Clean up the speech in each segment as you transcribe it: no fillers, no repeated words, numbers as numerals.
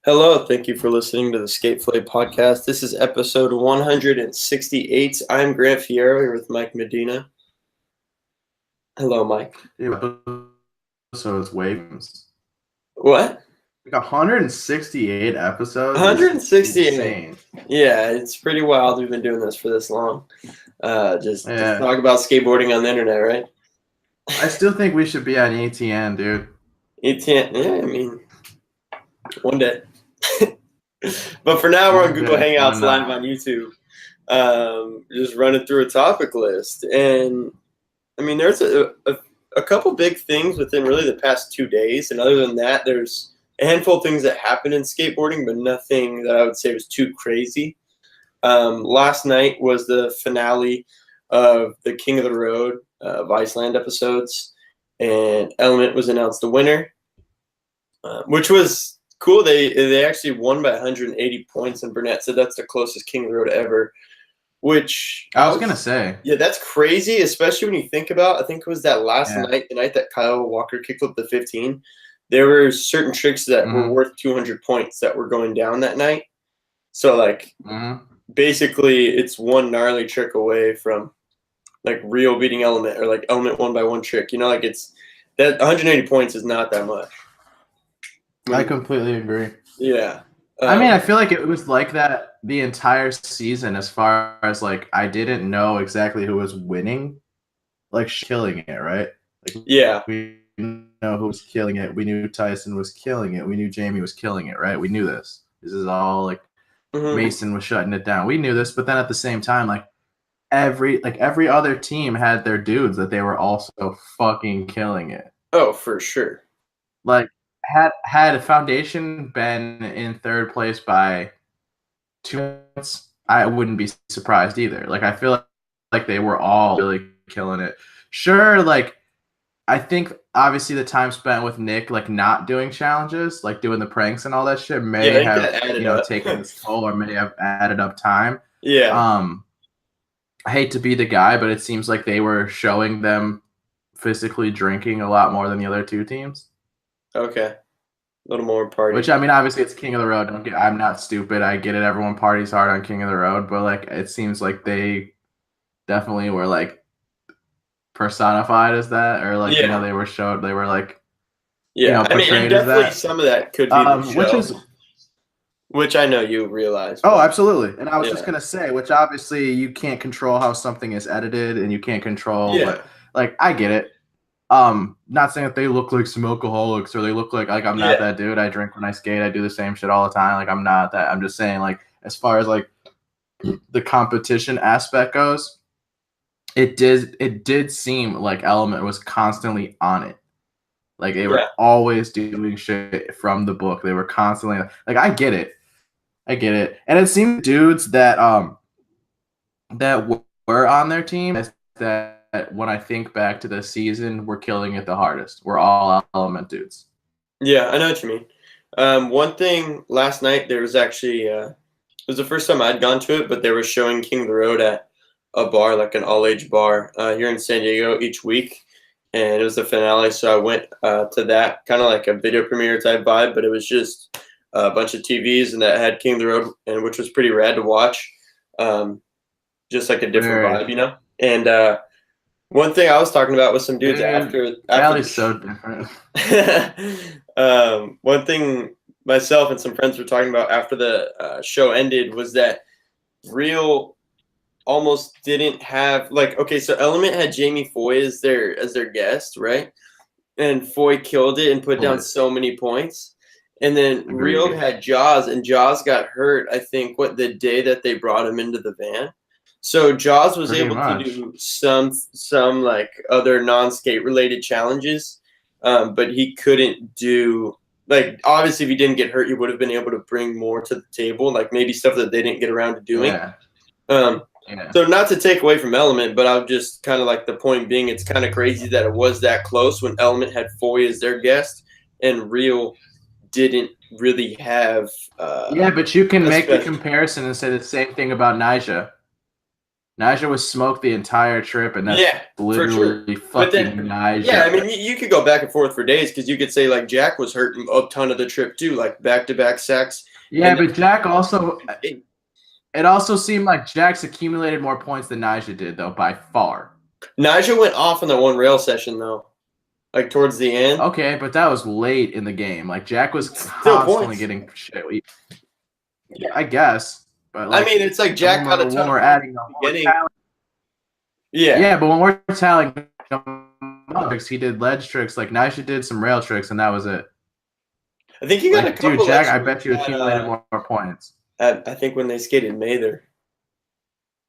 Hello, thank you for listening to the Fillet podcast. This is episode 168. I'm Grant Fierro here with Mike Medina. Hello, Mike. So it's waves. What? Like 168 episodes. 168. Insane. Yeah, it's pretty wild. We've been doing this for this long. Just talk about skateboarding on the internet, right? I still think we should be on ATN, dude. ATN, yeah, I mean, one day. But for now, we're on Google Hangouts live on YouTube, just running through a topic list. And, I mean, there's a couple big things within really the past 2 days. And other than that, there's a handful of things that happened in skateboarding, but nothing that I would say was too crazy. Last night was the finale of the King of the Road of Iceland episodes, and Element was announced the winner, which was cool. They actually won by 180 points, and Burnett said that's the closest King of the Road ever, which I was going to say. Yeah, that's crazy, especially when you think about, I think it was that last night, the night that Kyle Walker kickflipped the 15. There were certain tricks that were worth 200 points that were going down that night. So, like, basically, it's one gnarly trick away from, like, real beating Element, or, like, Element won by one trick. You know, like, it's that 180 points is not that much. I completely agree. Yeah. I mean, I feel like it was like that the entire season as far as, like, I didn't know exactly who was winning, like, killing it, right? Like, yeah. We know who was killing it. We knew Tyson was killing it. We knew Jamie was killing it, right? We knew this. This is all, like, Mason was shutting it down. We knew this, but then at the same time, like, every other team had their dudes that they were also fucking killing it. Oh, for sure. Like, had Foundation been in third place by 2 minutes, I wouldn't be surprised either. Like, I feel like they were all really killing it. Sure, like, I think obviously the time spent with Nick, like, not doing challenges, like doing the pranks and all that shit, may have taken its toll, or may have added up time. Yeah. I hate to be the guy, but it seems like they were showing them physically drinking a lot more than the other two teams. Okay. A little more party. Which, I mean, obviously it's King of the Road. I'm not stupid. I get it. Everyone parties hard on King of the Road, but, like, it seems like they definitely were, like, personified as that, or, like, they were showed. They were, like, I mean, and definitely some of that could be the show, which I know you realize. Oh, absolutely. And I was just gonna say, which obviously you can't control how something is edited, and you can't control. But, like, I get it. Not saying that they look like some alcoholics, or they look like I'm not that dude. I drink when I skate. I do the same shit all the time. Like, I'm not that. I'm just saying, like, as far as, like, the competition aspect goes, it did seem like Element was constantly on it. Like, they were always doing shit from the book. They were constantly, like, I get it. And it seemed dudes that were on their team that when I think back to the season, were killing it the hardest. We're all Element dudes. Yeah, I know what you mean. One thing last night, there was actually it was the first time I'd gone to it, but they were showing King of the Road at a bar, like an all-age bar here in San Diego each week, and it was the finale, so I went to that, kind of like a video premiere type vibe, but it was just a bunch of TVs, and that had King of the Road, and which was pretty rad to watch, just like a different vibe, you know? And one thing I was talking about with some dudes after Cali's so different. One thing myself and some friends were talking about after the show ended was that Real almost didn't have, like, okay, so Element had Jamie Foy as their guest, right? And Foy killed it and put down so many points. And then Real had Jaws, and Jaws got hurt, I think, the day that they brought him into the van. So Jaws was able to do some like other non-skate related challenges, but he couldn't do, like, obviously if he didn't get hurt, he would have been able to bring more to the table, like maybe stuff that they didn't get around to doing. So not to take away from Element, but I'm just kind of like, the point being, it's kind of crazy that it was that close when Element had Foy as their guest and Real didn't really have. But you can make the comparison and say the same thing about Nyjah. Nyjah was smoked the entire trip, and that's literally fucking Nyjah. Yeah, I mean, you could go back and forth for days because you could say like Jack was hurting a ton of the trip too, like back-to-back sacks. Yeah, but Jack also it also seemed like Jack's accumulated more points than Nyjah did, though, by far. Nyjah went off in that one rail session, though, like towards the end. Okay, but that was late in the game. Like Jack was constantly getting shit. Yeah, I guess. But like, I mean, it's like Jack got a ton. When we're adding yeah, but when we're tallying, he did ledge tricks. Like Nyjah did some rail tricks, and that was it. I think he got a couple. Dude, Jack, I bet you accumulated more points. I think when they skated Mather.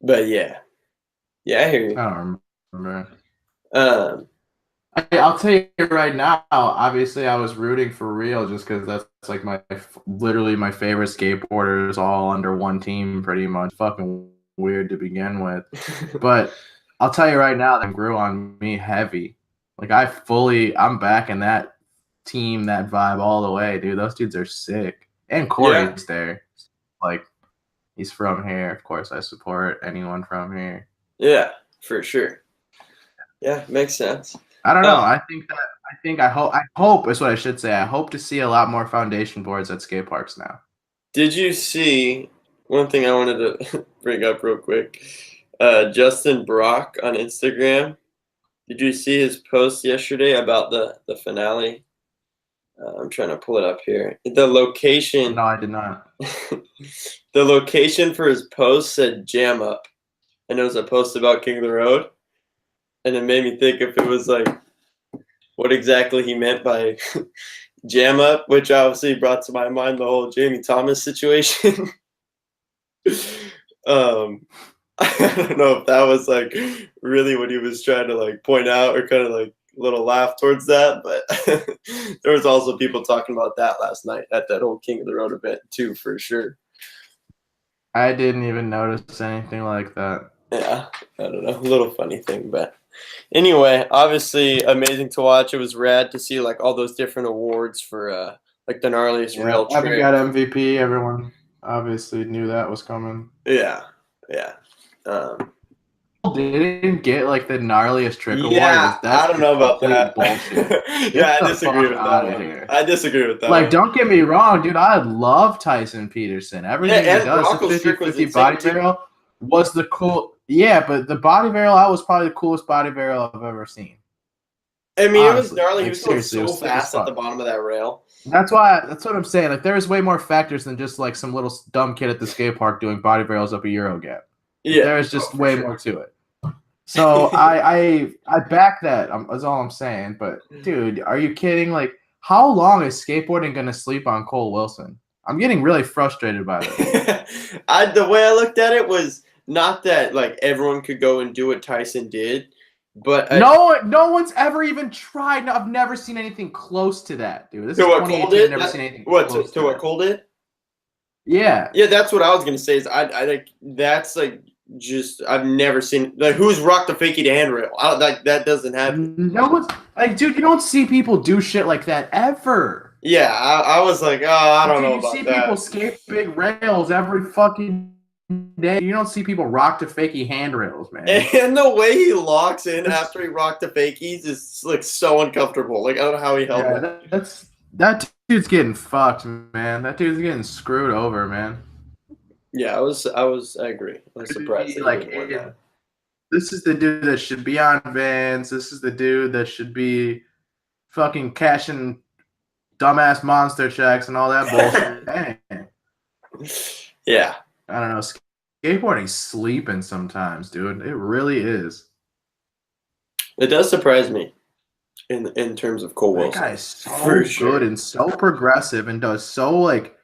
But yeah, I hear you. I don't remember. I'll tell you right now. Obviously, I was rooting for Real just because that's like literally my favorite skateboarders all under one team, pretty much. Fucking weird to begin with, but I'll tell you right now, that grew on me heavy. Like I'm back in that team, that vibe all the way, dude. Those dudes are sick, and Corey's there. Like he's from here, of course. I support anyone from here. Yeah, for sure. Yeah, makes sense. I don't know. I hope is what I should say. I hope to see a lot more foundation boards at skate parks now. Did you see one thing I wanted to bring up real quick? Justin Brock on Instagram. Did you see his post yesterday about the finale? I'm trying to pull it up here. The location. No, I did not. The location for his post said Jam Up, and it was a post about King of the Road. And it made me think if it was like what exactly he meant by jam up, which obviously brought to my mind the whole Jamie Thomas situation. I don't know if that was like really what he was trying to like point out or kind of like a little laugh towards that, but there was also people talking about that last night at that old King of the Road event too, for sure. I didn't even notice anything like that. Yeah, I don't know, a little funny thing, but anyway, obviously amazing to watch. It was rad to see like all those different awards for like the gnarliest rail trick. Evan got MVP. Everyone obviously knew that was coming. Yeah. Didn't get like the gnarliest trick award. I don't know about that. Bullshit. Yeah, I disagree with that. I disagree with that. Like, don't get me wrong, dude. I love Tyson Peterson. Everything he does, the 50-50 body barrel was the cool. Yeah, but the body barrel out was probably the coolest body barrel I've ever seen. I mean, honestly, it was gnarly. He was going so fast at the bottom of that rail. That's what I'm saying. Like, there was way more factors than just like some little dumb kid at the skate park doing body barrels up a Euro gap. Yeah, there was just way more to it. So I back that. That's all I'm saying. But dude, are you kidding? Like, how long is skateboarding gonna sleep on Cole Wilson? I'm getting really frustrated by this. The way I looked at it was not that like everyone could go and do what Tyson did, but no one's ever even tried. No, I've never seen anything close to that, dude. This is 2018. I've never seen anything close to what Cole did. Yeah, that's what I was gonna say. Is I like that's like just I've never seen like who's rocked the fakie to handrail. Like that doesn't happen. No one's like, dude. You don't see people do shit like that ever. Yeah, I was like, oh, I don't know about that. You see people skate big rails every fucking day. You don't see people rock to fakie handrails, man. And the way he locks in after he rocked the fakies is like so uncomfortable. Like I don't know how he held it. That dude's getting fucked, man. That dude's getting screwed over, man. Yeah, I agree. I was surprised. Like, this is the dude that should be on Vans. This is the dude that should be fucking cashing dumbass monster checks and all that bullshit. Dang. Yeah. I don't know. Skateboarding's sleeping sometimes, dude. It really is. It does surprise me in terms of Cole Wilson. That guy's so good and so progressive and does so like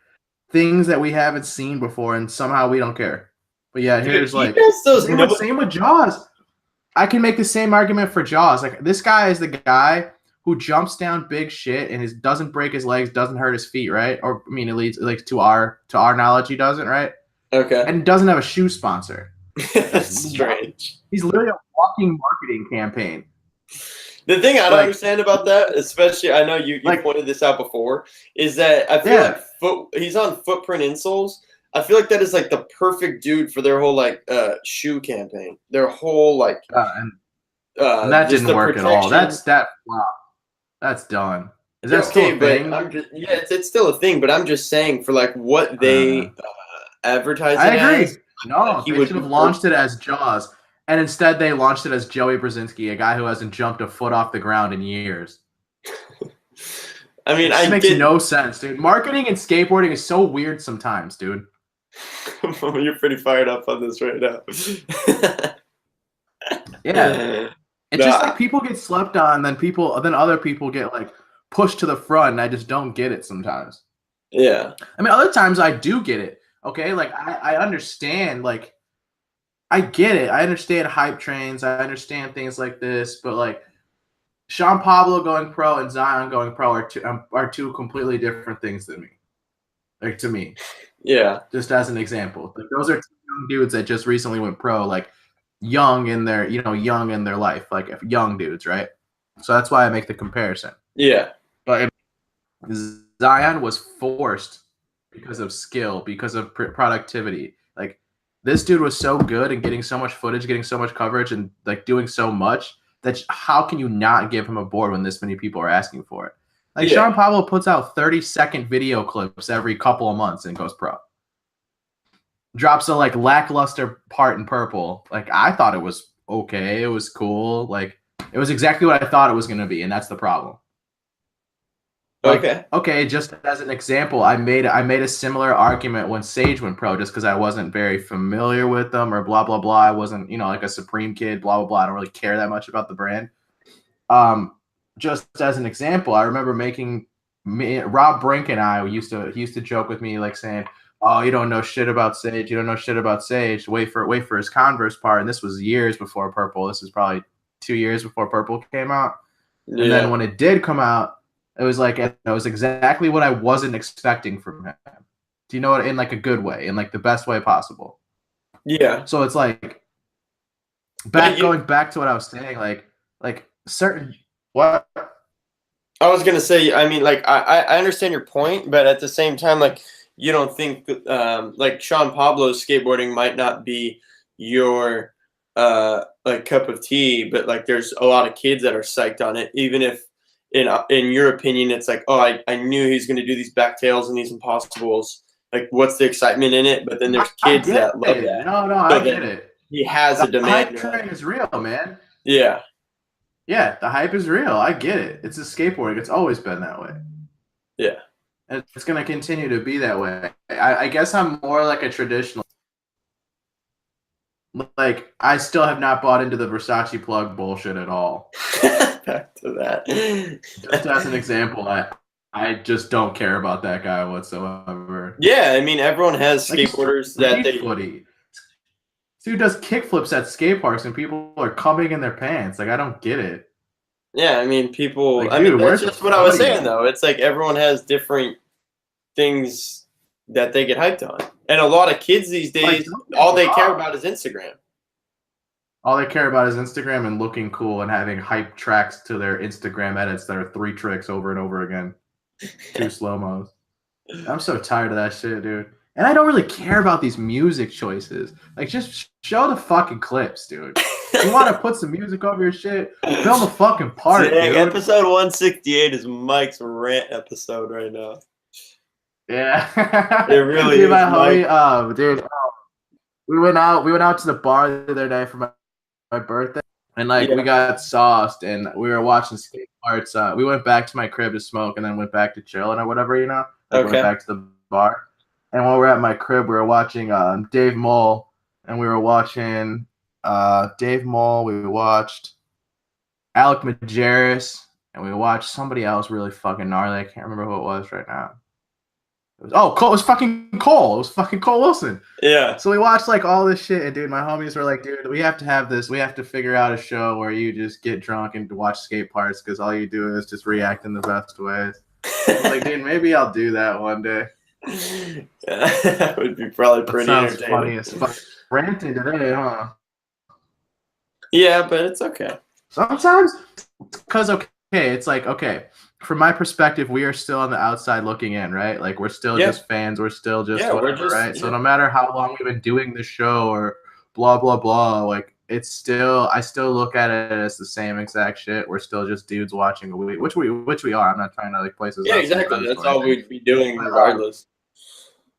things that we haven't seen before, and somehow we don't care. But yeah, here's like same with Jaws. I can make the same argument for Jaws. Like this guy is the guy who jumps down big shit and doesn't break his legs, doesn't hurt his feet, right? Or I mean, at least like to our knowledge, he doesn't, right? Okay. And doesn't have a shoe sponsor. That's strange. He's literally a walking marketing campaign. The thing I don't understand about that, especially I know you pointed this out before, is that I feel like he's on Footprint insoles. I feel like that is like the perfect dude for their whole like shoe campaign. Their whole like and that didn't work at all. Wow. That's done. Is that still a thing? But I'm just it's still a thing. But I'm just saying for like what they advertise. I agree. As, no, they should have launched it as Jaws, and instead they launched it as Joey Brzezinski, a guy who hasn't jumped a foot off the ground in years. I mean, it makes no sense, dude. Marketing and skateboarding is so weird sometimes, dude. You're pretty fired up on this right now. Yeah. It's just like people get slept on, then other people get like pushed to the front, and I just don't get it sometimes. Yeah. I mean, other times I do get it. Okay, like I understand, like I get it. I understand hype trains. I understand things like this, but like Sean Pablo going pro and Zion going pro are two completely different things than me. Like to me. Yeah. Just as an example, like those are two young dudes that just recently went pro, like young in their life, like young dudes, right? So that's why I make the comparison. Yeah. But Zion was forced because of skill, because of productivity. Like this dude was so good and getting so much footage, getting so much coverage, and like doing so much that how can you not give him a board when this many people are asking for it? Like Sean Pablo puts out 30-second video clips every couple of months and goes pro. Drops a like lackluster part in purple. Like I thought it was okay. It was cool. Like it was exactly what I thought it was going to be, and that's the problem. Like, okay, just as an example, I made a similar argument when Sage went pro, just because I wasn't very familiar with them or blah blah blah. I wasn't, like a Supreme kid, blah blah blah. I don't really care that much about the brand. Just as an example, I remember Rob Brink and I used to joke with me like saying, "Oh, you don't know shit about Sage. You don't know shit about Sage. Wait for his Converse part." And this was years before Purple. This was probably 2 years before Purple came out. Yeah. And then when it did come out, it was like it was exactly what I wasn't expecting from him. Do you know what? In like a good way, in like the best way possible. Yeah. So it's like going back to what I was saying, like certain what. I was gonna say, I mean, like I understand your point, but at the same time, like you don't think like Sean Pablo's skateboarding might not be your like cup of tea, but like there's a lot of kids that are psyched on it, even if in your opinion it's like, oh, I knew he was gonna do these backtails and these impossibles. Like, what's the excitement in it? But then there's kids that love that. No, I get it. He has a demand. The hype train is real, man. Yeah. Yeah, the hype is real. I get it. It's a skateboarding. It's always been that way. Yeah. And it's going to continue to be that way. I guess I'm more like a traditional. Like, I still have not bought into the Versace plug bullshit at all. Back to that. Just as an example, I just don't care about that guy whatsoever. Yeah, I mean, everyone has skateboarders that they... Footy. Dude does kickflips at skate parks and people are coming in their pants. Like, I don't get it. Yeah, I mean, people... Like, I mean, that's just what I was saying, though. It's like everyone has different things that they get hyped on. And a lot of kids these days, all they care about is Instagram. All they care about is Instagram and looking cool and having hype tracks to their Instagram edits that are 3 tricks over and over again. 2 slow-mos. I'm so tired of that shit, dude. And I don't really care about these music choices. Like, just show the fucking clips, dude. If you want to put some music over your shit, film a fucking part, dude. Episode 168 is Mike's rant episode right now. Yeah. It really dude, is. My homie, dude, we went out to the bar the other day for my birthday. And, like, we got sauced, and we were watching skate parts. We went back to my crib to smoke and then went back to chill or whatever, you know? Like, went back to the bar. And while we were at my crib, we were watching Dave Mull, and we were watching Dave Mull. We watched Alec Majerus, and we watched somebody else really fucking gnarly. I can't remember who it was right now. Cole. It was fucking Cole. It was fucking Cole Wilson. Yeah. So we watched like all this shit, and dude, my homies were like, dude, we have to have this. We have to figure out a show where you just get drunk and watch skate parts because all you do is just react in the best ways. I was like, dude, maybe I'll do that one day. That would be probably pretty entertaining. Funny as fuck. Ranting today, huh? Yeah, but it's okay. Sometimes, because it's like, okay, from my perspective, we are still on the outside looking in, right? Like we're still just fans. We're still just whatever, right? So no matter how long we've been doing the show or blah blah blah, like it's still, I still look at it as the same exact shit. We're still just dudes watching a movie, which we are. I'm not trying to like places. Yeah, exactly. That's all we'd be doing regardless.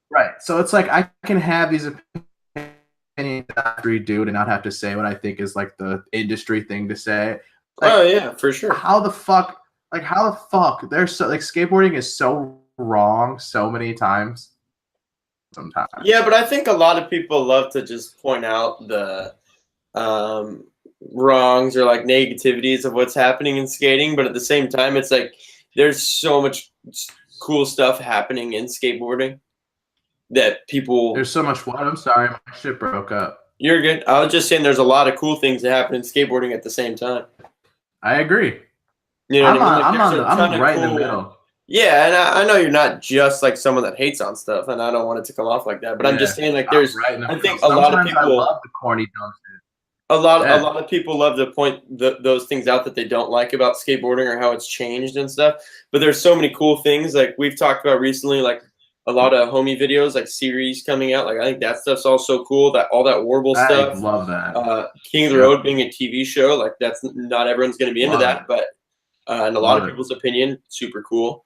Right. So it's like I can have these opinions dude and not have to say what I think is like the industry thing to say. Like, oh yeah, for sure. How the fuck? There's so like skateboarding is so wrong so many times. Sometimes. Yeah, but I think a lot of people love to just point out the wrongs or like negativities of what's happening in skating, but at the same time, it's like there's so much cool stuff happening in skateboarding that people. There's so much. What? I'm sorry, my shit broke up. You're good. I was just saying there's a lot of cool things that happen in skateboarding at the same time. I agree. You know I'm right in the middle. Yeah, and I know you're not just like someone that hates on stuff, and I don't want it to come off like that. But I'm just saying, like, there's, I think a lot of people. I love the corny dumb shit. A lot of people love to point those things out that they don't like about skateboarding or how it's changed and stuff. But there's so many cool things like we've talked about recently, like a lot of homie videos, like series coming out. Like I think that stuff's also cool. That all that Warble stuff. I love that. King of the Road being a TV show, like that's not everyone's going to be into that, but in a lot of people's opinion, super cool.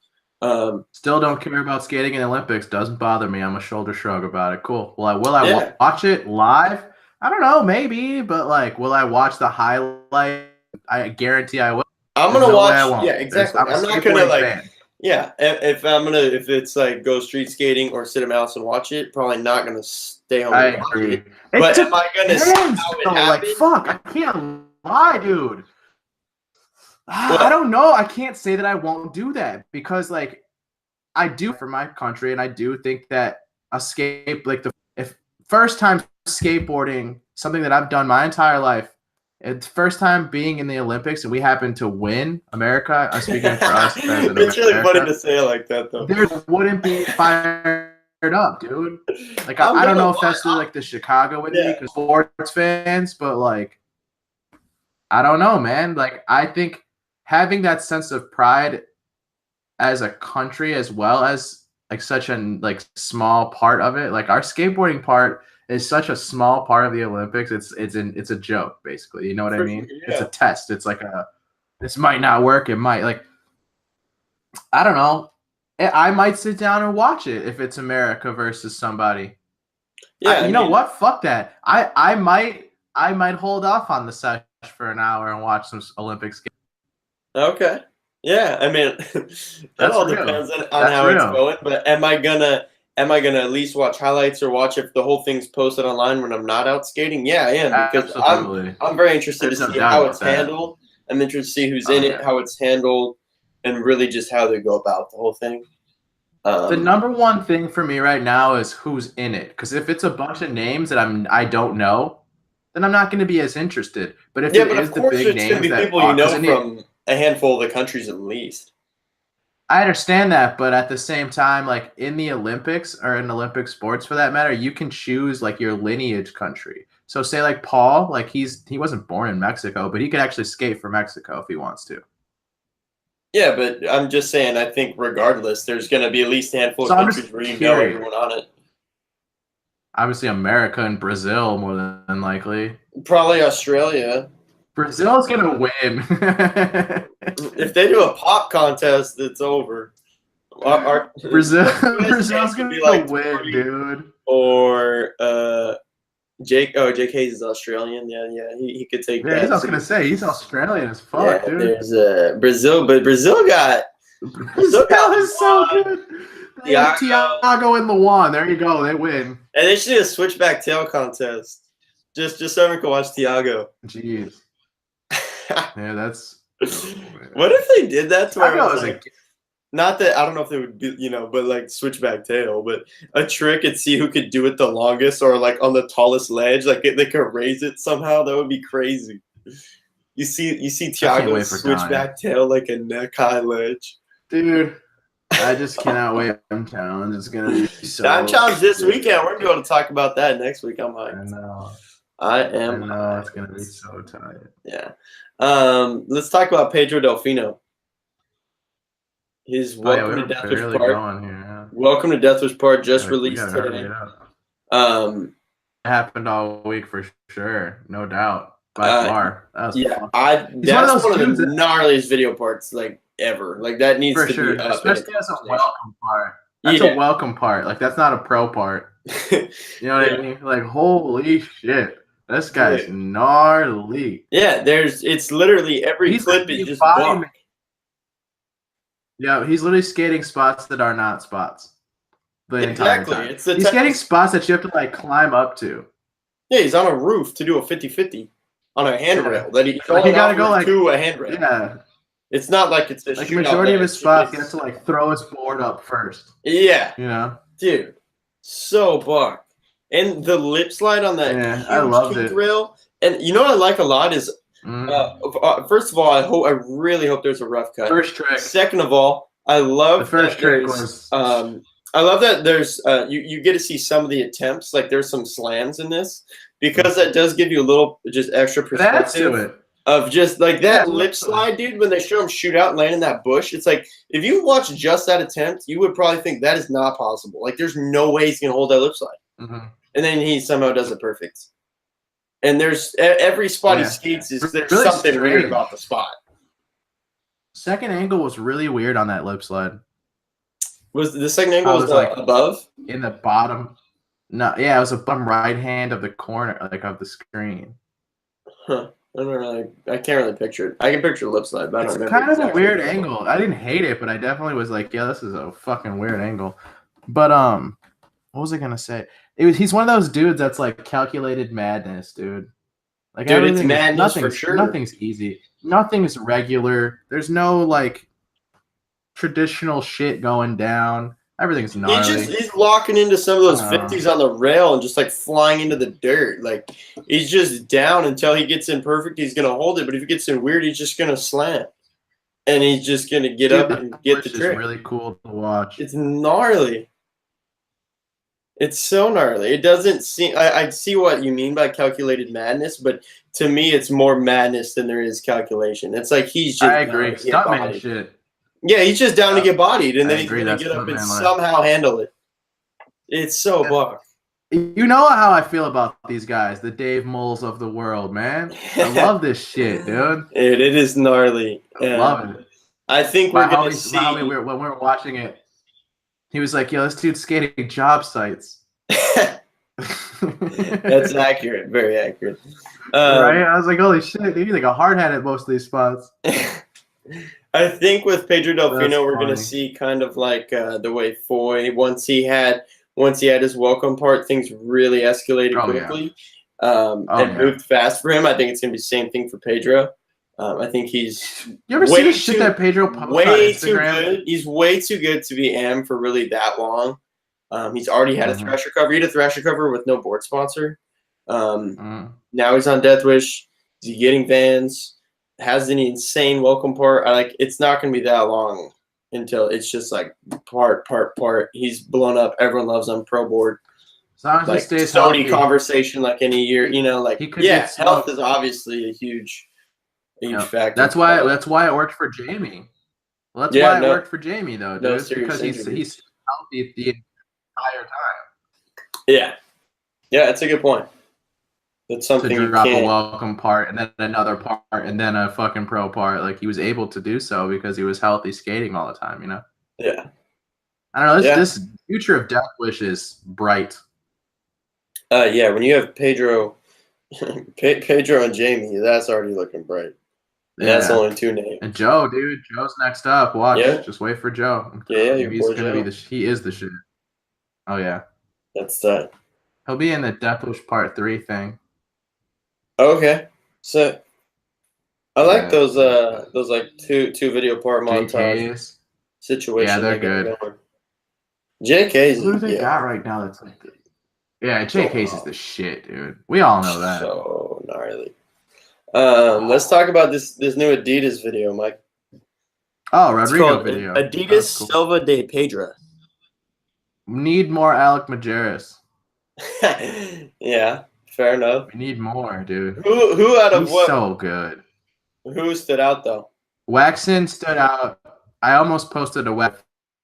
Still don't care about skating in the Olympics. Doesn't bother me. I'm a shoulder shrug about it. Cool. Will I watch it live? I don't know, maybe, but like, will I watch the highlight? I guarantee I will. I'm gonna watch. Yeah, exactly. I'm not gonna like. Fan. Yeah, if it's like go street skating or sit in my house and watch it, probably not gonna stay home. I agree. But am I gonna see how it like fuck? I can't lie, dude. I don't know. I can't say that I won't do that because like I do for my country, and I do think that if first time skateboarding, something that I've done my entire life, it's first time being in the Olympics, and we happen to win. America, I'm speaking for us. It's really funny to say it like that, though. There wouldn't be fired up, dude. Like I don't know if that's like the Chicago in me because sports fans, but like I don't know, man. Like I think having that sense of pride as a country, as well as like such a like small part of it, like our skateboarding part is such a small part of the Olympics. It's a joke, basically. You know what I mean? Yeah. It's a test. It's like this might not work. It might, like, I don't know. I might sit down and watch it if it's America versus somebody. Yeah, you know what? Fuck that. I might hold off on the session for an hour and watch some Olympics games. Okay. Yeah, I mean, that all depends on how it's going. But am I gonna at least watch highlights or watch if the whole thing's posted online when I'm not out skating? Yeah, I am, because I'm very interested to see how it's handled. I'm interested to see who's in it, how it's handled, and really just how they go about the whole thing. The number one thing for me right now is who's in it, because if it's a bunch of names that I don't know, then I'm not going to be as interested. But if it is the big names that people you know from a handful of the countries at least. I understand that, but at the same time, like in the Olympics or in Olympic sports for that matter, you can choose like your lineage country. So say like Paul, like he wasn't born in Mexico, but he could actually skate for Mexico if he wants to. Yeah, but I'm just saying, I think regardless, there's going to be at least a handful of countries where you know everyone on it. Obviously America and Brazil more than likely. Probably Australia. Brazil's going to win. If they do a pop contest, it's over. Brazil's going to win, dude. Or Jake Hayes is Australian. Yeah, he could take that. I was going to say, he's Australian as fuck, dude. There's Brazil, but Brazil is so good. Tiago and Luan. There you go. They win. And they should do a switchback tail contest. Just so everyone can watch Tiago. Jeez. Yeah, that's. What if they did that to where it was like, not that I don't know if they would be, but like switchback tail, but a trick and see who could do it the longest or like on the tallest ledge, like they could raise it somehow. That would be crazy. You see Tiago switchback tail like a neck high ledge, dude. I just cannot wait. I'm challenged. It's gonna be so. I'm challenged this weekend. We're gonna be able to talk about that next week. I'm hyped. I know. I am. I know it's gonna be so tight. Yeah. Let's talk about Pedro Delfino. His Oh, yeah, Welcome to we're Deathwish barely part. going here. Yeah. Welcome to Deathwish part just We released gotta hurry today. it up. It happened all week for sure, no doubt. By far, that was yeah, fun. He's that's one of the dudes that, gnarliest video parts like ever. Like that needs for to sure, be up. especially as a welcome part. That's a welcome part. Like that's not a pro part. You know what I mean? Like holy shit, this guy's gnarly. Yeah, it's literally every clip is just buck. Yeah, he's literally skating spots that are not spots. The entire time. He's skating spots that you have to like climb up to. Yeah, he's on a roof to do a 50-50 on a handrail that he gotta go like to a handrail. Yeah. It's not like it's a like the majority of his spots, he has to like throw his board up first. Yeah. You know? Dude, so buck. And the lip slide on that huge rail. And you know what I like a lot is first of all, I really hope there's a rough cut. First trick. Second of all, I love the first trick was I love that there's you get to see some of the attempts. Like there's some slams in this because that does give you a little just extra perspective of just like that lip slide, dude. When they show him shoot out and land in that bush, it's like if you watch just that attempt, you would probably think that is not possible. Like there's no way he's gonna hold that lip slide, and then he somehow does it perfect. And there's every spot he skates is there's really something weird about the spot. Second angle was really weird on that lip slide. Was the second angle was like above? In the bottom. No, yeah, it was a bottom right hand of the corner, like of the screen. Huh. I can't really picture it. I can picture the lip slide, but I don't remember. It's kind of a weird angle. I didn't hate it, but I definitely was like, yeah, this is a fucking weird angle. But what was I gonna say? He's one of those dudes that's like calculated madness, dude. Like dude, it's madness for sure. Nothing's easy. Nothing's regular. There's no like traditional shit going down. Everything's gnarly. He's locking into some of those 50s on the rail and just like flying into the dirt. Like he's just down until he gets in perfect. He's gonna hold it, but if he gets in weird, he's just gonna slam, and he's just gonna get up and get the trick. It's really cool to watch. It's gnarly. It's so gnarly. It doesn't seem. I see what you mean by calculated madness, but to me, it's more madness than there is calculation. It's like he's just. I agree. Stuntman shit. Yeah, he's just down to get bodied, and then he's going to get up and somehow handle it. It's so buck. You know how I feel about these guys, the Dave Moles of the world, man. I love this shit, dude. It is gnarly. I love it. I think we're going to see. When we were watching it, he was like, yo, this dude's skating job sites. That's accurate. Very accurate. Right? I was like, holy shit, he's like a hard hat at most of these spots. I think with Pedro Delfino, we're going to see kind of like the way Foy, once he had his welcome part, things really escalated quickly and moved fast for him. I think it's going to be the same thing for Pedro. I think he's you ever see the shit that Pedro posts on Instagram? Too good. He's way too good to be M for really that long. He's already had a thrash recover. He had a thrash recover with no board sponsor. Now he's on Deathwish. He's getting Vans. Has an insane welcome part. It's not going to be that long until it's just like part. He's blown up. Everyone loves him. Pro board. As long as like he stays Sony healthy. Conversation like any year. You know, like health is obviously a huge factor. That's why it worked for Jamie. Well, that's why it worked for Jamie though, dude. Because he's healthy the entire time. Yeah, that's a good point. That's something to drop a welcome part and then another part and then a fucking pro part. Like he was able to do so because he was healthy skating all the time, you know? Yeah. I don't know. This future of Deathwish is bright. Yeah, when you have Pedro and Jamie, that's already looking bright. Yeah. That's only two names. And Joe, dude. Joe's next up. Watch. Yeah. Just wait for Joe. Yeah, he's gonna be he is the shit. Oh yeah. That's that. He'll be in the Deathwish Part 3 thing. Okay, so I like those like two video part montage situations. Yeah, they're good. JK's. Who do they got right now? That's like, JK's is the shit, dude. We all know that. So gnarly. Let's talk about this new Adidas video, Mike. Oh, Rodrigo video. Adidas cool. Silva de Pedra. Need more Alec Majerus. Yeah. Fair enough. We need more, dude. Who out of He's what? So good. Who stood out though? Waxon stood out. I almost posted a web.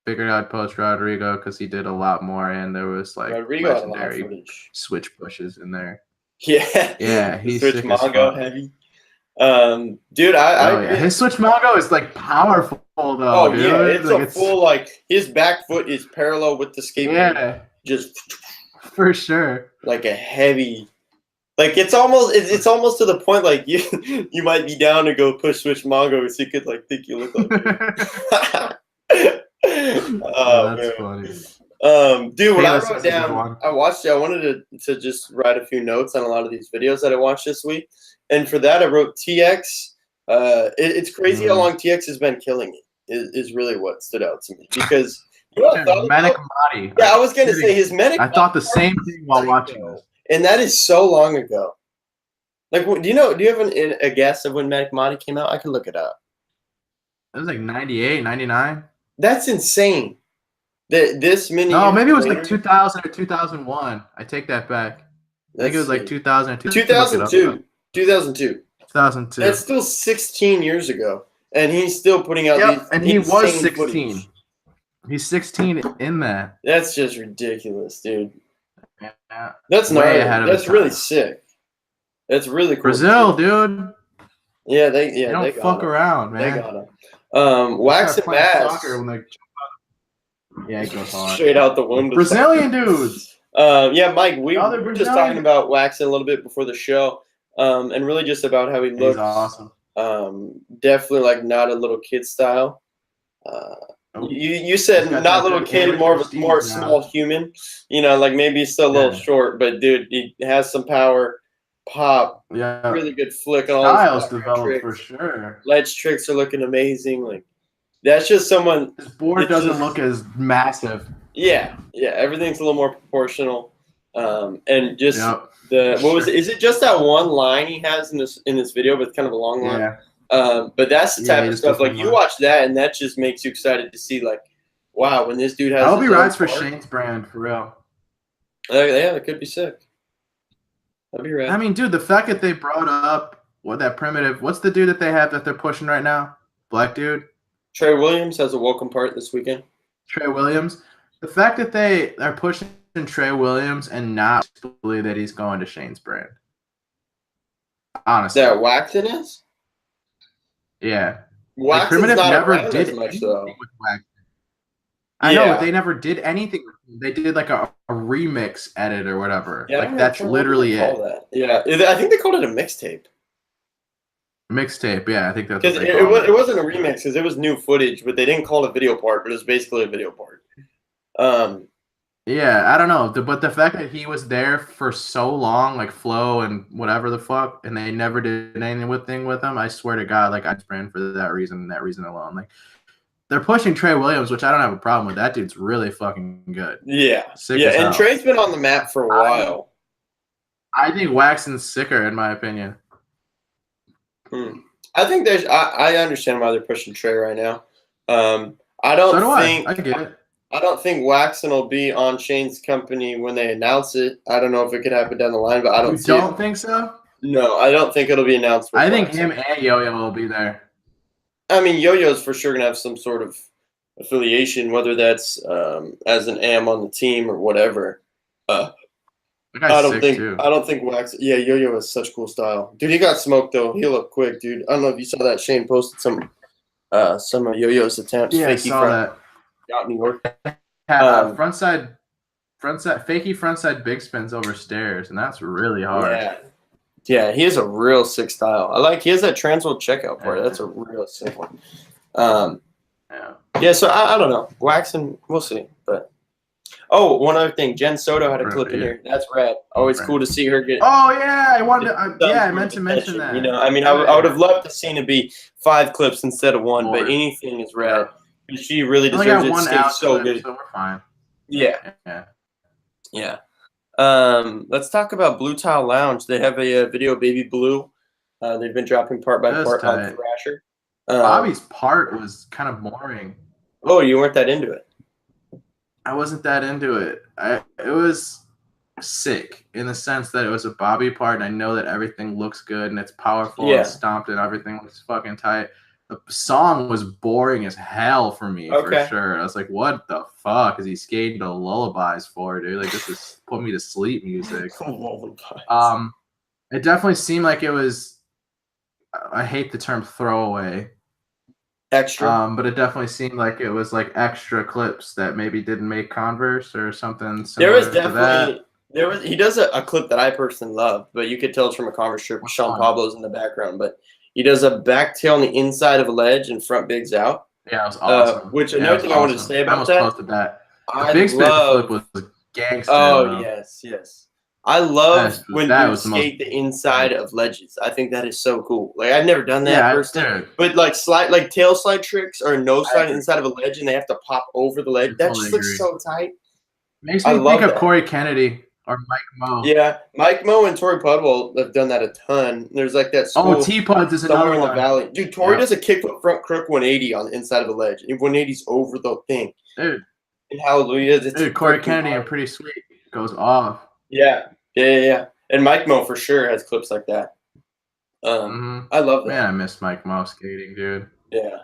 Figured I'd post Rodrigo because he did a lot more, and there was like Rodrigo had a lot of legendary footage. switch pushes in there. Yeah, Yeah, he's switch sick as Mongo fuck. heavy. Dude, I yeah. His switch Mongo is like powerful though. oh dude. yeah, it's like, a full like his back foot is parallel with the skateboard. Yeah, just for sure. Like a heavy. Like it's almost to the point like you might be down to go push switch Mongo so you could like think you look like Oh, that's funny. Dude, when I Payless wrote is a good down, one. I watched it. I wanted to just write a few notes on a lot of these videos that I watched this week, and for that I wrote TX. It's crazy how long TX has been killing it. Is really what stood out to me because you know what I thought Manic about? Madi. Yeah, I was gonna say his Manic. I thought the same thing while watching this. And that is so long ago. Like, do you have a guess of when Manic Madi came out? I can look it up. It was like 98, 99. That's insane. This many. No, maybe it was like 2000 or 2001. I take that back. I think it was like 2002. 2002. 2002. 2002. That's still 16 years ago, and he's still putting out these. And he was 16. Footage. He's 16 in that. That's just ridiculous, dude. Yeah. That's gnarly. That's really sick. That's really cool. Brazil, dude. Yeah, they don't fuck around, man. They got him. Wax and Mass. Yeah, it goes hard. Straight out the window. Brazilian dudes. Yeah, Mike, we were just talking about Waxen a little bit before the show, and really just about how he looks. He's awesome. Definitely like not a little kid style. You said not little kid, more small human. You know, like maybe he's still a little short, but dude, he has some power, pop. Yeah, really good flick on all styles developed for sure. Ledge tricks are looking amazing. Like that's just someone. His board doesn't look as massive. Yeah, everything's a little more proportional, and just what was it? Is it just that one line he has in this video, but it's kind of a long line? Yeah. But that's the type of stuff like you watch that, and that just makes you excited to see like, wow, when this dude has. I hope he rides for Shane's brand for real. Yeah, it could be sick. That'd be right. I mean, dude, the fact that they brought up that primitive. What's the dude that they have that they're pushing right now? Black dude. Trey Williams has a welcome part this weekend. Trey Williams. The fact that they are pushing Trey Williams and not believe that he's going to Shane's brand. Honestly. That Waxen is? Yeah. Waxen's Primitive not never around did as much though. With Waxen. I know, but they never did anything with him. They did like a remix edit or whatever. Yeah, like that's literally it. That. Yeah. I think they called it a mixtape. Mixtape, yeah, I think that's because it wasn't a remix because it was new footage, but they didn't call it a video part, but it was basically a video part. Yeah, I don't know, but the fact that he was there for so long, like Flo and whatever the fuck, and they never did anything with him, I swear to God, like I just ran for that reason alone. Like they're pushing Trey Williams, which I don't have a problem with. That dude's really fucking good. Yeah, and Trey's been on the map for a while. I think Waxen's sicker, in my opinion. I think I understand why they're pushing Trey right now. I get it. I don't think Waxen will be on Shane's company when they announce it. I don't know if it could happen down the line, but I don't. You don't think so? No, I don't think it'll be announced. I think him and Yo-Yo will be there. I mean, Yo-Yo's for sure gonna have some sort of affiliation, whether that's as an AM on the team or whatever. I don't think Wax. Yeah, Yo-Yo has such cool style, dude. He got smoked though. He looked quick, dude. I don't know if you saw that. Shane posted some of Yo-Yo's attempts. Yeah, I saw that. Out New York. Frontside, fakey frontside big spins over stairs, and that's really hard. Yeah, he has a real sick style. He has that transworld checkout part. That's a real sick one. Yeah. So I don't know. Waxen, we'll see, but. Oh, one other thing. Jen Soto had a clip in here. That's rad. Always cool to see her get. Oh yeah, I meant to mention that. You know, I mean, I would have loved to seen it be 5 clips instead of 1, but anything is rad. She really deserves it. Stays so good. So we're fine. Yeah. Let's talk about Blue Tile Lounge. They have a video, Baby Blue. They've been dropping part by part on Thrasher. Bobby's part was kind of boring. Oh, you weren't that into it. I wasn't that into it. It was sick in the sense that it was a Bobby part, and I know that everything looks good and it's powerful and stomped and everything looks fucking tight. the song was boring as hell for me for Okay. sure. I was like, what the fuck is he skating to lullabies for, dude? Like, this is put me to sleep music. Lullabies. It definitely seemed like it was. I hate the term throwaway. Extra. But it definitely seemed like it was like extra clips that maybe didn't make Converse or something There similar was definitely he does a clip that I personally love, but you could tell it's from a Converse strip. Sean Pablo's in the background, but he does a back tail on the inside of a ledge and front bigs out. Yeah, it was awesome. Which another thing I wanted to say about that. I almost posted that. The I big spin love. flip was gangster. Oh though. yes. I love when dudes skate the inside of ledges. I think that is so cool. Like I've never done that personally, but like tail slide tricks or no slide inside of a ledge, and they have to pop over the ledge. That just looks so tight. Makes me think of Corey Kennedy or Mike Mo. Yeah, Mike Mo and Tori Pudwell have done that a ton. There's like that school T-Puds is somewhere in the valley. Dude, Tori does a kickflip front crook 180 on the inside of a ledge. 180's over the thing. Dude. And Hallelujah. Dude, Corey Kennedy and Pretty Sweet goes off. Yeah. And Mike Mo for sure has clips like that. I love that. Man, I miss Mike Mo skating, dude. Yeah,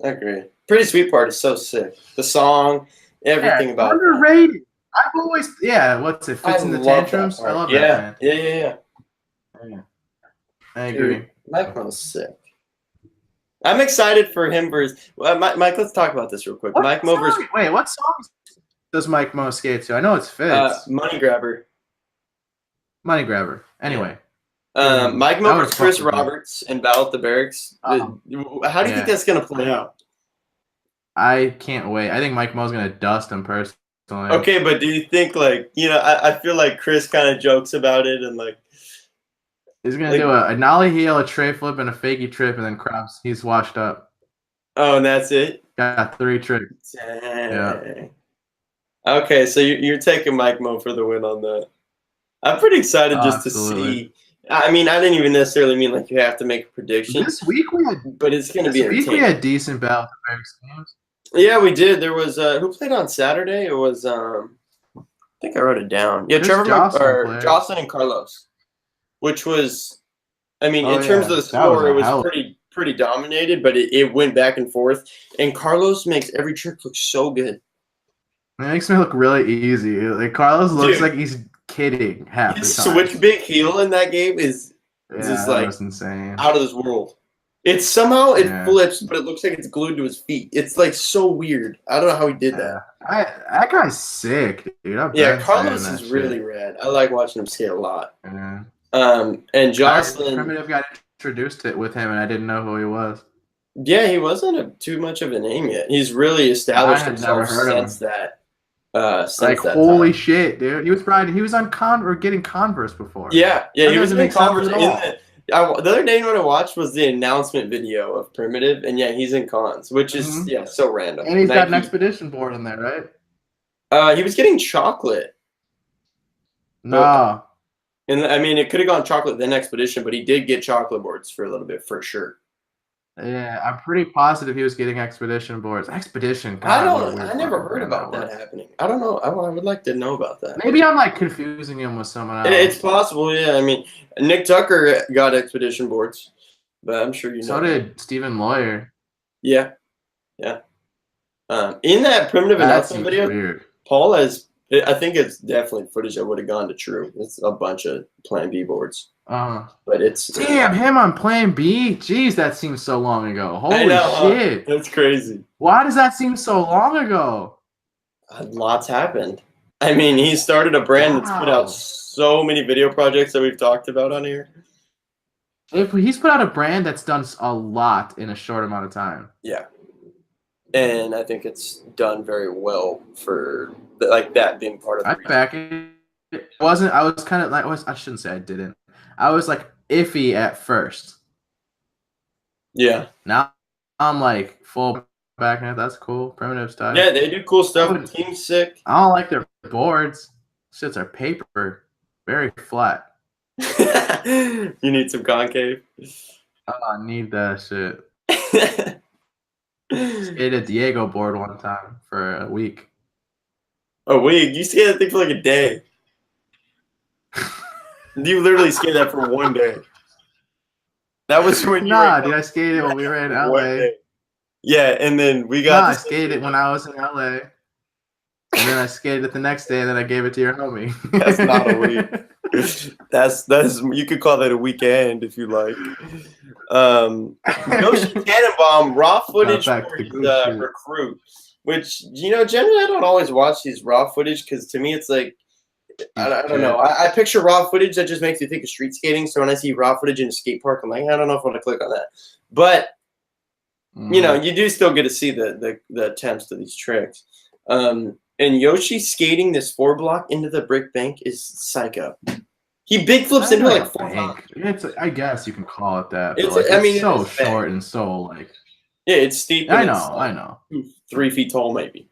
I agree. Pretty Sweet Part is so sick. The song, everything about it. Underrated. I've always, what's it? Fits in the Tantrums. I love that, man. Yeah. I agree. Dude, Mike Mo's sick. I'm excited for him versus Mike. Let's talk about this real quick. Mike Mo versus. Wait, what songs does Mike Mo skate to? I know it's Fits. Money Grabber. Anyway. Mike Mo versus Chris Roberts in Battle at the Barracks. How do you think that's gonna play out? I can't wait. I think Mike Mo's gonna dust him personally. Okay, but do you think I feel like Chris kind of jokes about it and like he's gonna do a nollie heel, a tray flip, and a fakie trip, and then crops. He's washed up. Oh, and that's it. Got 3 tricks. Dang. Yeah. Okay, so you're taking Mike Mo for the win on that. I'm pretty excited just to see. I mean, I didn't even necessarily mean like you have to make a prediction. This week but it's gonna be. This week we had decent Battle at the Barracks games. Yeah, we did. There was who played on Saturday? It was I think I wrote it down. Yeah, Jocelyn and Carlos, which was, I mean, in terms of the score, it was pretty dominated, but it went back and forth. And Carlos makes every trick look so good. It makes me look really easy. Like Carlos looks like he's kidding half the time. Switch big heel in that game is just like insane, out of this world. It's somehow it flips, but it looks like it's glued to his feet. It's like so weird. I don't know how he did that. That guy's sick, dude. Carlos is really rad. I like watching him skate a lot. Yeah. And Jocelyn Primitive got introduced with him, and I didn't know who he was. Yeah, he wasn't too much of a name yet. He's really established himself since that. Holy shit, dude! He was on getting Converse before. Yeah, he was in Converse. The other day when I watched was the announcement video of Primitive, and he's in Cons, which is so random. And he's got an Expedition board in there, right? He was getting chocolate. No. And I mean, it could have gone chocolate then Expedition, but he did get chocolate boards for a little bit for sure. Yeah, I'm pretty positive he was getting Expedition boards. Expedition. God, I never heard about that happening. I don't know. I would like to know about that. Maybe I'm like confusing him with someone else. It's possible. Yeah, I mean, Nick Tucker got Expedition boards, but I'm sure you know. So did Stephen Lawyer. Yeah. In that Primitive announcement video, weird. Paul has. I think it's definitely footage that would have gone to True. It's a bunch of Plan B boards. But it's him on Plan B. Jeez, that seems so long ago. Holy shit, that's crazy. Why does that seem so long ago? Lots happened. I mean, he started a brand that's put out so many video projects that we've talked about on here. He's put out a brand that's done a lot in a short amount of time. Yeah, and I think it's done very well for that being part of. I back it. I was kind of like. I shouldn't say I didn't. I was like iffy at first. Yeah. Now I'm like full back in it. That's cool. Primitive style. Yeah, they do cool stuff. The team's sick. I don't like their boards. Shits are paper. Very flat. You need some concave. Oh, I need that shit. Skated a Diego board one time for a week. A week? You skated that thing for like a day. You literally skated that for one day. That was when you Nah, dude, I skated when we were in LA. Yeah, and then we got. I skated when I was in LA. And then I skated it the next day, and then I gave it to your homie. That's not a week. That's you could call that a weekend if you like. Yoshi Tannenbaum raw footage for his recruit, which generally I don't always watch these raw footage because to me it's like I don't know. I picture raw footage that just makes me think of street skating. So when I see raw footage in a skate park, I'm like, I don't know if I want to click on that. But you do still get to see the attempts to these tricks. And Yoshi skating this 4-block into the brick bank is psycho. He big flips into like 4 times. I guess you can call it that. It's so short and so like. Yeah, it's steep. I know. 3 feet tall, maybe.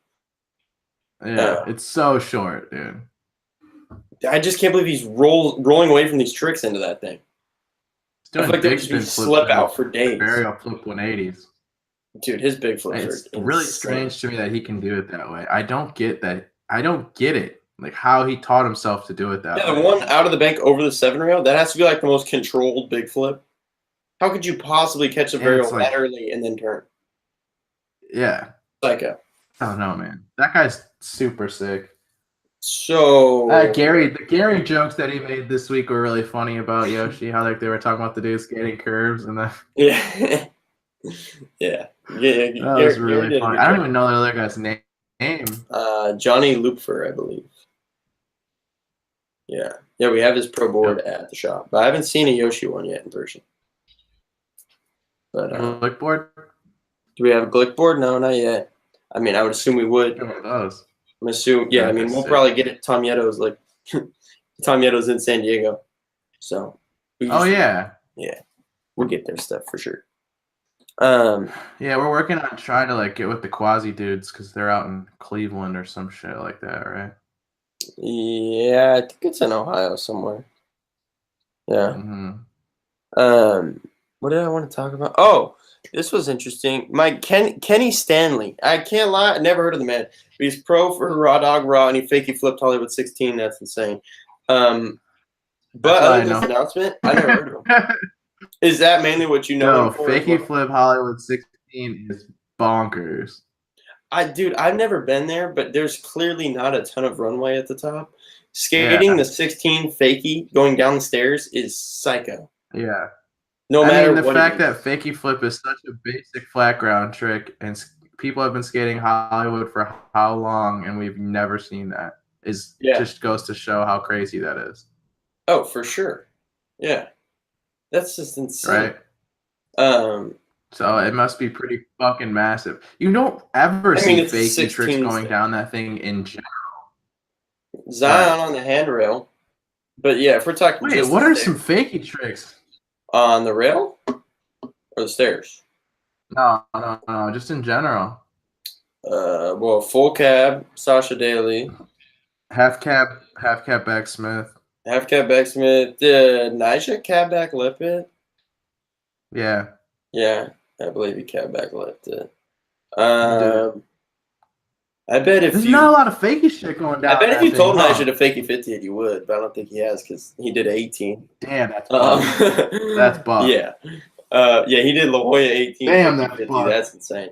Yeah, it's so short, dude. I just can't believe he's rolling away from these tricks into that thing. I feel like they should be slip out for days. Burial flip 180s. Dude, his big flips it's really strange to me that he can do it that way. I don't get that. I don't get it. Like how he taught himself to do it that way. Yeah, the one out of the bank over the 7 rail, that has to be like the most controlled big flip. How could you possibly catch a varial that early and then turn? Yeah. Psycho. I don't know, man. That guy's super sick. So the Gary jokes that he made this week were really funny about Yoshi. How like they were talking about the dude skating curves and that. Yeah. Yeah. That was really funny. I don't even know the other guy's name. Johnny Lupfer, I believe. Yeah. Yeah, we have his pro board at the shop. But I haven't seen a Yoshi one yet in person. But Glick board? Do we have a Glick board? No, not yet. I mean, I would assume we would. I'm assuming, yeah, I mean, we'll probably get it. Tom Yetto's like, Tom Yetto's in San Diego. So. Yeah. Yeah. We'll get their stuff for sure. Yeah, we're working on trying to like get with the Quasi dudes because they're out in Cleveland or some shit like that, right? Yeah, I think it's in Ohio somewhere. Yeah. Mm-hmm. What did I want to talk about? Oh, this was interesting. Kenny Stanley. I can't lie, I never heard of the man. But he's pro for Raw Dog Raw, and he fakey flipped Hollywood 16. That's insane. But other than this announcement, I never heard of him. Is that mainly what you know? No, fakey flip Hollywood 16 is bonkers. I've never been there, but there's clearly not a ton of runway at the top. Skating the 16 fakey going down the stairs is psycho. Yeah. No matter what. The fact that fakey flip is such a basic flat ground trick, and people have been skating Hollywood for how long, and we've never seen that. Just goes to show how crazy that is. Oh, for sure. Yeah. That's just insane. Right. So it must be pretty fucking massive. You don't ever see fakey tricks going down that thing in general. Zion on the handrail. But yeah, if we're talking what are some fakey tricks? On the rail? Or the stairs? No, just in general. Well, full cab, Sasha Daly. Half cab backsmith. Half cab backsmith. Nisha cab back lip it? Yeah. Yeah, I believe he cab back lipped it. I bet if there's not a lot of fakey shit going down. I bet if you told Nisha to fakey 50 it, he would, but I don't think he has because he did 18. Damn, that's that's buff. Yeah. Yeah, he did La Jolla 18. Damn, that's 50. That's insane.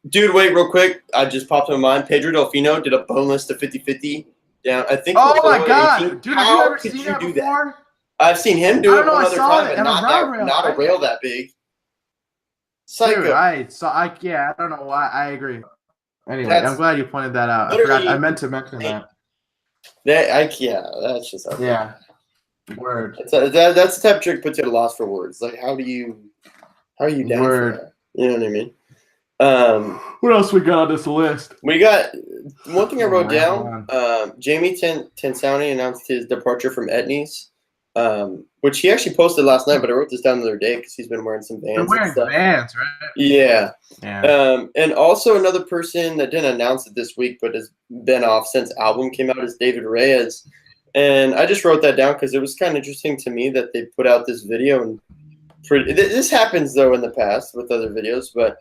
Dude, wait, real quick. I just popped in my mind. Pedro Delfino did a boneless to 50-50 down. I think. Oh my god, 18. dude! Have you ever seen that before? I've seen him do it one other time, but not a rail that big. Psycho. Dude, I don't know why. I agree. Anyway, I'm glad you pointed that out. I meant to mention that. That's just yeah. Word. That's the type of trick puts you at a loss for words. Like, how are you down for that? You know what I mean? What else we got on this list? We got one thing I wrote down. Jamie Tensani announced his departure from Etnies, which he actually posted last night, but I wrote this down the other day because he's been wearing some Vans. Wearing Vans, right? Yeah. And also another person that didn't announce it this week, but has been off since album came out is David Reyes. And I just wrote that down because it was kind of interesting to me that they put out this video. And this happens, though, in the past with other videos, but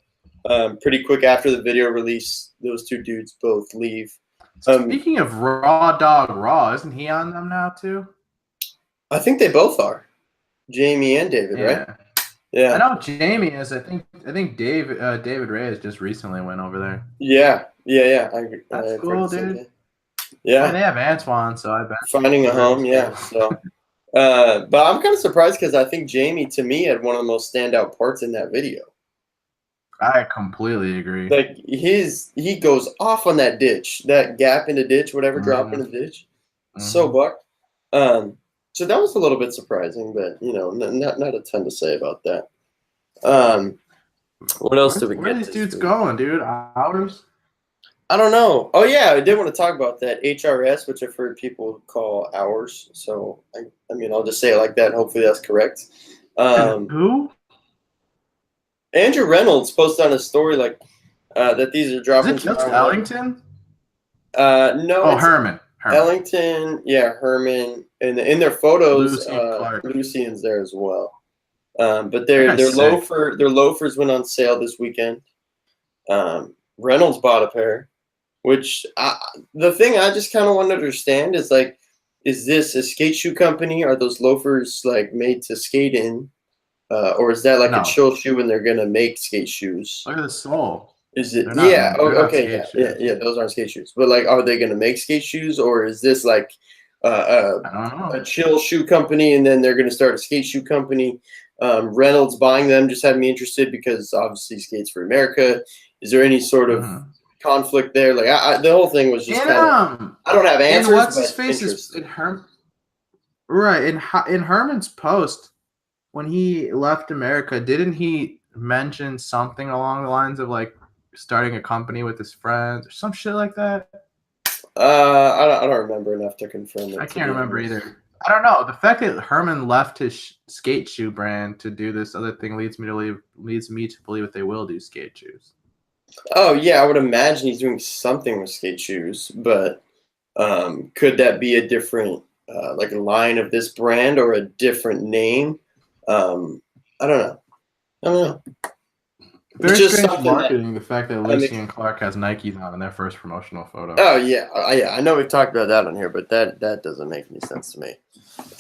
pretty quick after the video release, those two dudes both leave. Speaking of Raw Dog Raw, isn't he on them now, too? I think they both are. Jamie and David, right? Yeah. I know Jamie is. I think David Reyes just recently went over there. Yeah. That's cool, dude. Yeah. And they have Antoine, so I bet finding a home. Yeah. So, but I'm kind of surprised because I think Jamie, to me, had one of the most standout parts in that video. I completely agree. Like he goes off on that ditch, that gap in the ditch, whatever, drop in the ditch. So buck. So that was a little bit surprising, but not a ton to say about that. What else did we get? Where are these dudes going, dude? Hours? I don't know. Oh yeah, I did want to talk about that HRS, which I've heard people call hours. So I mean, I'll just say it like that. And hopefully that's correct. Who? Andrew Reynolds posted on his story like that these are dropping. Is it just Ellington? No. Oh, Herman. Ellington, yeah, Herman, and in their photos, Lucy Lucian's there as well. But their loafers went on sale this weekend. Reynolds bought a pair, which the thing I just kind of want to understand is like, is this a skate shoe company? Are those loafers like made to skate in, or is that like a chill shoe and they're gonna make skate shoes? Look at the sole. Is it? Yeah. Those aren't skate shoes. But like, are they going to make skate shoes, or is this like a chill shoe company, and then they're going to start a skate shoe company? Reynolds buying them just had me interested because obviously skates for America. Is there any sort of conflict there? Like, the whole thing was just kind of. I don't have answers. And what's his face is in Right in Herman's post when he left America, didn't he mention something along the lines of like starting a company with his friends or some shit like that? I don't remember enough to confirm it. I can't remember either. I don't know. The fact that Herman left his skate shoe brand to do this other thing leads me to believe that they will do skate shoes. Oh yeah, I would imagine he's doing something with skate shoes, but could that be a different like a line of this brand or a different name? I don't know. Very just strange marketing. The fact that Lucy and Clark has Nikes on in their first promotional photo. Oh yeah. I know we've talked about that on here, but that doesn't make any sense to me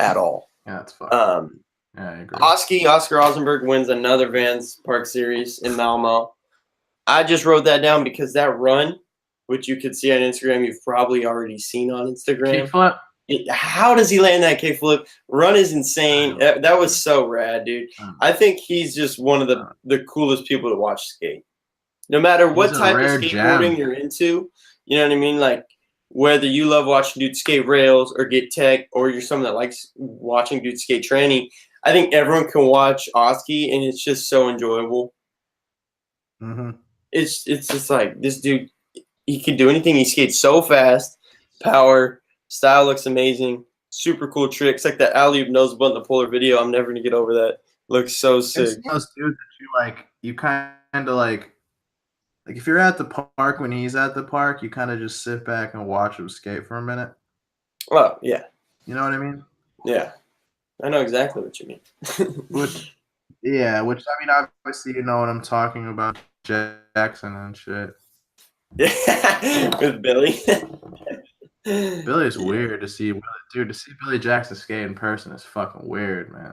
at all. Yeah, that's fine. Yeah, I agree. Oscar Rosenberg wins another Vans Park Series in Malmo. I just wrote that down because that run, which you can see on Instagram, you've probably already seen on Instagram. Kickflip. How does he land that kickflip? Run is insane. That was so rad, dude. I think he's just one of the coolest people to watch skate. No matter what type of skateboarding you're into, you know what I mean? Like, whether you love watching dudes skate rails or get tech, or you're someone that likes watching dudes skate tranny, I think everyone can watch Oski, and it's just so enjoyable. It's just like, this dude, he can do anything. He skates so fast, power. Style looks amazing. Super cool tricks. Like that alley-oop nose button in the Polar video. I'm never going to get over that. Looks so sick. It's those dudes that you kind of like if you're at the park when he's at the park, you kind of just sit back and watch him skate for a minute. Oh, yeah. You know what I mean? Yeah. I know exactly what you mean. which I mean, obviously you know what I'm talking about. Jackson and shit. Yeah. With Billy. Billy's weird to see. Dude, to see Billy Jackson skate in person is fucking weird, man.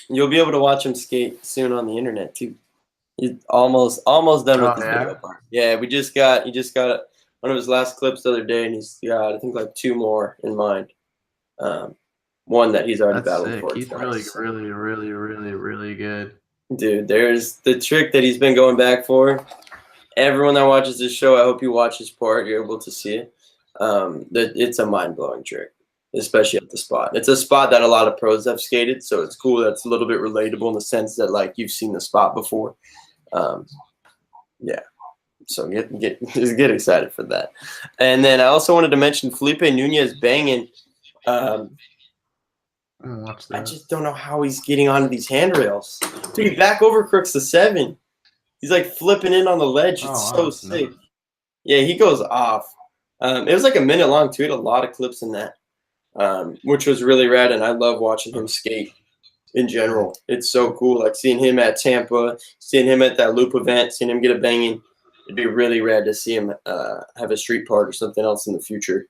You'll be able to watch him skate soon on the internet too. He's almost done with this video part. Yeah, he just got one of his last clips the other day, and he's got I think like 2 more in mind. One that he's already battled for. He's really good. Dude, there's the trick that he's been going back for. Everyone that watches this show, I hope you watch this part. You're able to see it. That it's a mind-blowing trick, especially at the spot. It's a spot that a lot of pros have skated, so it's cool. That's a little bit relatable in the sense that like you've seen the spot before. Yeah. So get excited for that. And then I also wanted to mention Felipe Nunez banging. I just don't know how he's getting onto these handrails. Dude, back over crooks to 7. He's like flipping in on the ledge. It's so sick. Yeah, he goes off. It was like a minute long too. He had a lot of clips in that, which was really rad. And I love watching him skate in general. It's so cool. Like seeing him at Tampa, seeing him at that loop event, seeing him get a banging. It'd be really rad to see him have a street part or something else in the future.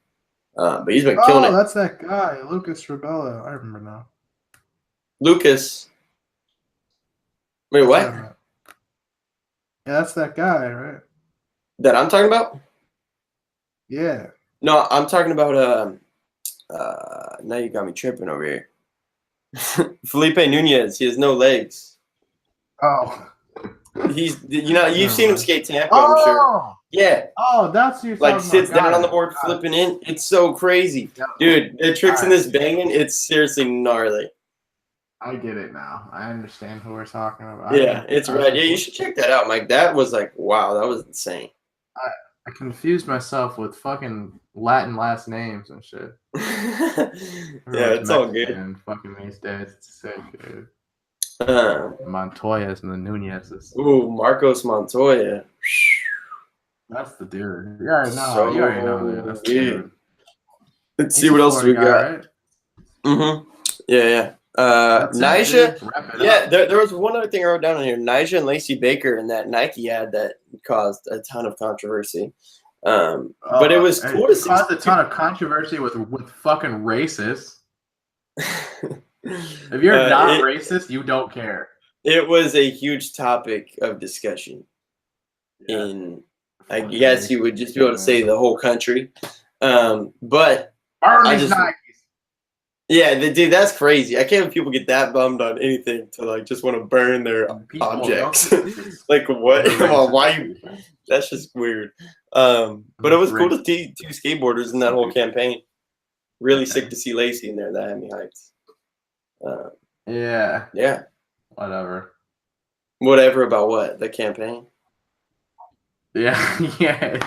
But he's been killing it. Oh, that's that guy, Lucas Rabella. I remember now. Lucas. Wait, what? Yeah, that's that guy, right? That I'm talking about? Yeah. No, I'm talking about now you got me tripping over here. Felipe Nunez, he has no legs. Oh. You've seen him skate Tampa, I'm Oh. sure. Yeah. Oh, that's you Like talking sits about. down on the board, flipping in. It's so crazy. Yep. Dude, the tricks in this banging, it's seriously gnarly. I get it now. I understand who we're talking about. Yeah, it's right. Yeah, you should check that out, Mike. That was like, wow, that was insane. I confused myself with fucking Latin last names and shit. Yeah, it's all good. And fucking these days, it's sick, dude. Montoya's and the Nunez's. Ooh, Marcos Montoya. That's the dude. You already know, dude. That's the dude. Let's see what else we got. Right? Mm-hmm. Yeah. Nyjah. Yeah, there was one other thing I wrote down on here. Nyjah and Lacey Baker in that Nike ad that caused a ton of controversy. But it was cool to see. It caused a ton of controversy with fucking racists. If you're not racist, you don't care. It was a huge topic of discussion in, I guess you would just be able to say the whole country. But I just Nikes. Yeah, dude, that's crazy. I can't have people get that bummed on anything to like just want to burn their objects. Like what? Why? That's just weird. But it was cool to see two skateboarders in that whole campaign. Really sick to see Lacey in there, that Miami Heights. Yeah. Whatever about what? The campaign? Yeah.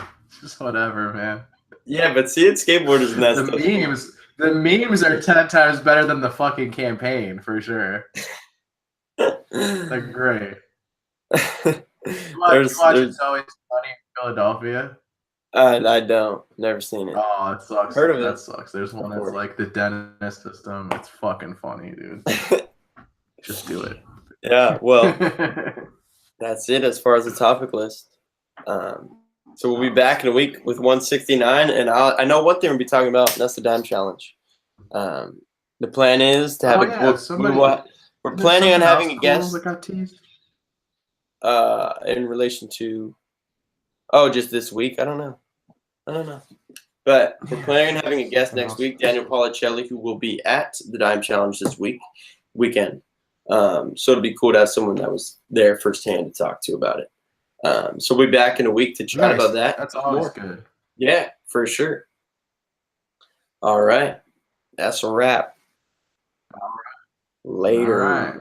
Just whatever, man. Yeah, but seeing skateboarders in that stuff. The memes are 10 times better than the fucking campaign, for sure. They're great. You watch It's Always Sunny in Philadelphia? I don't. Never seen it. Oh, it sucks. Heard of it. That sucks. There's one that's like the dentist system. It's fucking funny, dude. Just do it. Yeah, well, that's it as far as the topic list. So we'll be back in a week with 169, and I know what they're going to be talking about, and that's the Dime Challenge. The plan is to have we're planning on having a guest that got teased? in relation to just this week. I don't know. But we're planning on having a guest next week, Daniel Policelli, who will be at the Dime Challenge this weekend. So it'll be cool to have someone that was there firsthand to talk to about it. So we'll be back in a week to chat about that. That's always good. Yeah, for sure. All right. That's a wrap. All right. Later. All right.